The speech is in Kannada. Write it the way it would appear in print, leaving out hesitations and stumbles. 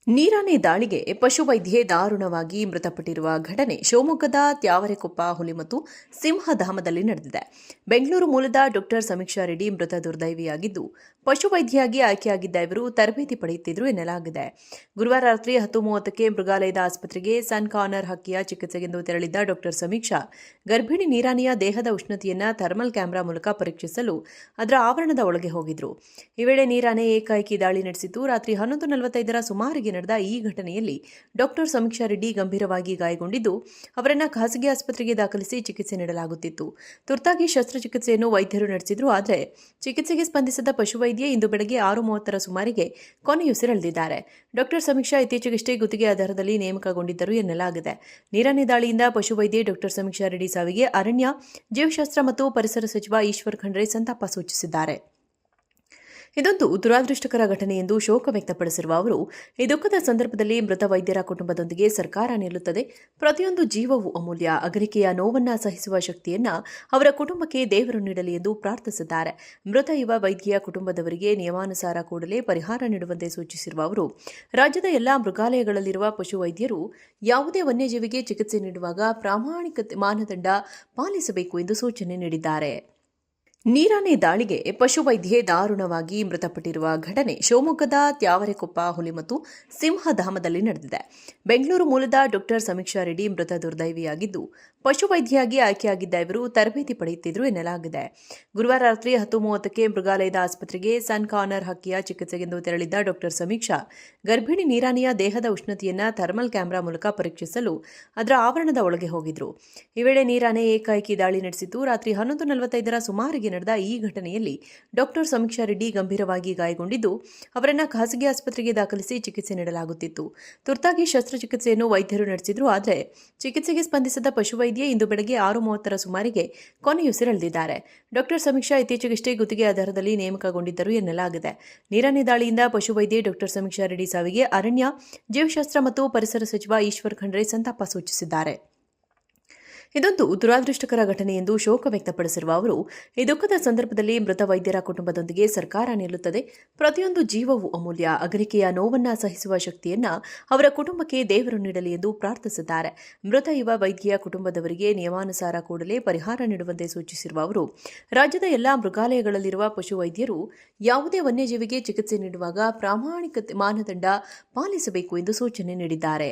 ನೀರಾನೆ ದಾಳಿಗೆ ಪಶುವೈದ್ಯೆ ದಾರುಣವಾಗಿ ಮೃತಪಟ್ಟಿರುವ ಘಟನೆ ಶಿವಮೊಗ್ಗದ ತ್ಯಾವರೆಕೊಪ್ಪ ಹುಲಿ ಮತ್ತು ಸಿಂಹಧಾಮದಲ್ಲಿ ನಡೆದಿದೆ. ಬೆಂಗಳೂರು ಮೂಲದ ಡಾಕ್ಟರ್ ಸಮೀಕ್ಷಾ ರೆಡ್ಡಿ ಮೃತ ದುರ್ದೈವಿಯಾಗಿದ್ದು, ಪಶುವೈದ್ಯೆಯಾಗಿ ಆಯ್ಕೆಯಾಗಿದ್ದ ಇವರು ತರಬೇತಿ ಪಡೆಯುತ್ತಿದ್ರು ಎನ್ನಲಾಗಿದೆ. ಗುರುವಾರ ರಾತ್ರಿ 10:30ಕ್ಕೆ ಮೃಗಾಲಯದ ಆಸ್ಪತ್ರೆಗೆ ಸನ್ ಕಾರ್ನರ್ ಹಕ್ಕಿಯ ಚಿಕಿತ್ಸೆಗೆಂದು ತೆರಳಿದ್ದ ಡಾಕ್ಟರ್ ಸಮೀಕ್ಷಾ ಗರ್ಭಿಣಿ ನೀರಾನೆಯ ದೇಹದ ಉಷ್ಣತೆಯನ್ನು ಥರ್ಮಲ್ ಕ್ಯಾಮೆರಾ ಮೂಲಕ ಪರೀಕ್ಷಿಸಲು ಅದರ ಆವರಣದ ಒಳಗೆ ಹೋಗಿದ್ರು. ಈ ವೇಳೆ ನೀರಾನೆ ಏಕಾಏಕಿ ದಾಳಿ ನಡೆಸಿದ್ದು. ರಾತ್ರಿ 11:45ರ ಸುಮಾರಿಗೆ ನಡೆದ ಈ ಘಟನೆಯಲ್ಲಿ ಡಾಕ್ಟರ್ ಸಮೀಕ್ಷಾ ರೆಡ್ಡಿ ಗಂಭೀರವಾಗಿ ಗಾಯಗೊಂಡಿದ್ದು, ಅವರನ್ನು ಖಾಸಗಿ ಆಸ್ಪತ್ರೆಗೆ ದಾಖಲಿಸಿ ಚಿಕಿತ್ಸೆ ನೀಡಲಾಗುತ್ತಿತ್ತು. ತುರ್ತಾಗಿ ಶಸ್ತ್ರಚಿಕಿತ್ಸೆಯನ್ನು ವೈದ್ಯರು ನಡೆಸಿದ್ರು. ಆದರೆ ಚಿಕಿತ್ಸೆಗೆ ಸ್ಪಂದಿಸಿದ ಪಶುವೈದ್ಯೆ ಇಂದು ಬೆಳಗ್ಗೆ 6:30ರ ಸುಮಾರಿಗೆ ಕೊನೆಯುಸಿರೆಳೆದಿದ್ದಾರೆ. ಡಾಕ್ಟರ್ ಸಮೀಕ್ಷಾ ಇತ್ತೀಚೆಗಷ್ಟೇ ಗುತ್ತಿಗೆ ಆಧಾರದಲ್ಲಿ ನೇಮಕಗೊಂಡಿದ್ದರು ಎನ್ನಲಾಗಿದೆ. ನೀರಾನೆ ದಾಳಿಯಿಂದ ಪಶುವೈದ್ಯೆ ಡಾಕ್ಟರ್ ಸಮೀಕ್ಷಾ ರೆಡ್ಡಿ ಸಾವಿಗೆ ಅರಣ್ಯ, ಜೀವಶಾಸ್ತ್ರ ಮತ್ತು ಪರಿಸರ ಸಚಿವ ಈಶ್ವರ್ ಖಂಡ್ರೆ ಸಂತಾಪ ಸೂಚಿಸಿದ್ದಾರೆ. ಇದೊಂದು ದುರಾದೃಷ್ಟಕರ ಘಟನೆ ಎಂದು ಶೋಕ ವ್ಯಕ್ತಪಡಿಸಿರುವ ಅವರು, ಈ ದುಃಖದ ಸಂದರ್ಭದಲ್ಲಿ ಮೃತ ವೈದ್ಯರ ಕುಟುಂಬದೊಂದಿಗೆ ಸರ್ಕಾರ ನಿಲ್ಲುತ್ತದೆ. ಪ್ರತಿಯೊಂದು ಜೀವವೂ ಅಮೂಲ್ಯ. ಅಗಲಿಕೆಯ ನೋವನ್ನ ಸಹಿಸುವ ಶಕ್ತಿಯನ್ನ ಅವರ ಕುಟುಂಬಕ್ಕೆ ದೇವರು ನೀಡಲಿ ಎಂದು ಪ್ರಾರ್ಥಿಸಿದ್ದಾರೆ. ಮೃತ ಯುವ ವೈದ್ಯೆಯ ಕುಟುಂಬದವರಿಗೆ ನಿಯಮಾನುಸಾರ ಕೂಡಲೇ ಪರಿಹಾರ ನೀಡುವಂತೆ ಸೂಚಿಸಿರುವ ಅವರು, ರಾಜ್ಯದ ಎಲ್ಲಾ ಮೃಗಾಲಯಗಳಲ್ಲಿರುವ ಪಶುವೈದ್ಯರು ಯಾವುದೇ ವನ್ಯಜೀವಿಗೆ ಚಿಕಿತ್ಸೆ ನೀಡುವಾಗ ಪ್ರಾಮಾಣಿಕ ಮಾನದಂಡ ಪಾಲಿಸಬೇಕು ಎಂದು ಸೂಚನೆ ನೀಡಿದ್ದಾರೆ. ನೀರಾನೆ ದಾಳಿಗೆ ಪಶುವೈದ್ಯೆ ದಾರುಣವಾಗಿ ಮೃತಪಟ್ಟಿರುವ ಘಟನೆ ಶಿವಮೊಗ್ಗದ ತ್ಯಾವರೆಕೊಪ್ಪ ಹುಲಿ ಮತ್ತು ಸಿಂಹಧಾಮದಲ್ಲಿ ನಡೆದಿದೆ. ಬೆಂಗಳೂರು ಮೂಲದ ಡಾಕ್ಟರ್ ಸಮೀಕ್ಷಾ ರೆಡ್ಡಿ ಮೃತ ದುರ್ದೈವಿಯಾಗಿದ್ದು, ಪಶುವೈದ್ಯೆಯಾಗಿ ಆಯ್ಕೆಯಾಗಿದ್ದ ಇವರು ತರಬೇತಿ ಪಡೆಯುತ್ತಿದ್ರು ಎನ್ನಲಾಗಿದೆ. ಗುರುವಾರ ರಾತ್ರಿ 10:30ಕ್ಕೆ ಮೃಗಾಲಯದ ಆಸ್ಪತ್ರೆಗೆ ಸನ್ ಕಾರ್ನರ್ ಹಕ್ಕಿಯ ಚಿಕಿತ್ಸೆಗೆಂದು ತೆರಳಿದ್ದ ಡಾಕ್ಟರ್ ಸಮೀಕ್ಷಾ ಗರ್ಭಿಣಿ ನೀರಾನೆಯ ದೇಹದ ಉಷ್ಣತೆಯನ್ನು ಥರ್ಮಲ್ ಕ್ಯಾಮೆರಾ ಮೂಲಕ ಪರೀಕ್ಷಿಸಲು ಅದರ ಆವರಣದ ಒಳಗೆ ಹೋಗಿದ್ರು. ಈ ವೇಳೆ ನೀರಾನೆ ಏಕಾಏಕಿ ದಾಳಿ ನಡೆಸಿದ್ದು. ರಾತ್ರಿ 11:45ರ ಸುಮಾರಿಗೆ ನಡೆದ ಈ ಘಟನೆಯಲ್ಲಿ ಡಾಕ್ಟರ್ ಸಮೀಕ್ಷಾ ರೆಡ್ಡಿ ಗಂಭೀರವಾಗಿ ಗಾಯಗೊಂಡಿದ್ದು, ಅವರನ್ನು ಖಾಸಗಿ ಆಸ್ಪತ್ರೆಗೆ ದಾಖಲಿಸಿ ಚಿಕಿತ್ಸೆ ನೀಡಲಾಗುತ್ತಿತ್ತು. ತುರ್ತಾಗಿ ಶಸ್ತ್ರಚಿಕಿತ್ಸೆಯನ್ನು ವೈದ್ಯರು ನಡೆಸಿದ್ರು. ಆದರೆ ಚಿಕಿತ್ಸೆಗೆ ಸ್ಪಂದಿಸಿದ ಪಶುವೈದ್ಯೆ ಇಂದು ಬೆಳಗ್ಗೆ 6:30ರ ಸುಮಾರಿಗೆ ಕೊನೆಯುಸಿರೆಳೆದಿದ್ದಾರೆ. ಡಾಕ್ಟರ್ ಸಮೀಕ್ಷಾ ಇತ್ತೀಚೆಗಷ್ಟೇ ಗುತ್ತಿಗೆ ಆಧಾರದಲ್ಲಿ ನೇಮಕಗೊಂಡಿದ್ದರು ಎನ್ನಲಾಗಿದೆ. ನೀರಾನೆ ದಾಳಿಯಿಂದ ಪಶುವೈದ್ಯೆ ಡಾಕ್ಟರ್ ಸಮೀಕ್ಷಾ ರೆಡ್ಡಿ ಸಾವಿಗೆ ಅರಣ್ಯ, ಜೀವಶಾಸ್ತ್ರ ಮತ್ತು ಪರಿಸರ ಸಚಿವ ಈಶ್ವರ್ ಖಂಡ್ರೆ ಸಂತಾಪ ಸೂಚಿಸಿದ್ದಾರೆ. ಇದೊಂದು ದುರಾದೃಷ್ಟಕರ ಘಟನೆ ಎಂದು ಶೋಕ ವ್ಯಕ್ತಪಡಿಸಿರುವ ಅವರು, ಈ ದುಃಖದ ಸಂದರ್ಭದಲ್ಲಿ ಮೃತ ವೈದ್ಯರ ಕುಟುಂಬದೊಂದಿಗೆ ಸರ್ಕಾರ ನಿಲ್ಲುತ್ತದೆ. ಪ್ರತಿಯೊಂದು ಜೀವವೂ ಅಮೂಲ್ಯ. ಅಗಲಿಕೆಯ ನೋವನ್ನ ಸಹಿಸುವ ಶಕ್ತಿಯನ್ನ ಅವರ ಕುಟುಂಬಕ್ಕೆ ದೇವರು ನೀಡಲಿ ಎಂದು ಪ್ರಾರ್ಥಿಸಿದ್ದಾರೆ. ಮೃತ ಯುವ ವೈದ್ಯೆಯ ಕುಟುಂಬದವರಿಗೆ ನಿಯಮಾನುಸಾರ ಕೂಡಲೇ ಪರಿಹಾರ ನೀಡುವಂತೆ ಸೂಚಿಸಿರುವ ಅವರು, ರಾಜ್ಯದ ಎಲ್ಲಾ ಮೃಗಾಲಯಗಳಲ್ಲಿರುವ ಪಶುವೈದ್ಯರು ಯಾವುದೇ ವನ್ಯಜೀವಿಗೆ ಚಿಕಿತ್ಸೆ ನೀಡುವಾಗ ಪ್ರಾಮಾಣಿಕ ಮಾನದಂಡ ಪಾಲಿಸಬೇಕು ಎಂದು ಸೂಚನೆ ನೀಡಿದ್ದಾರೆ.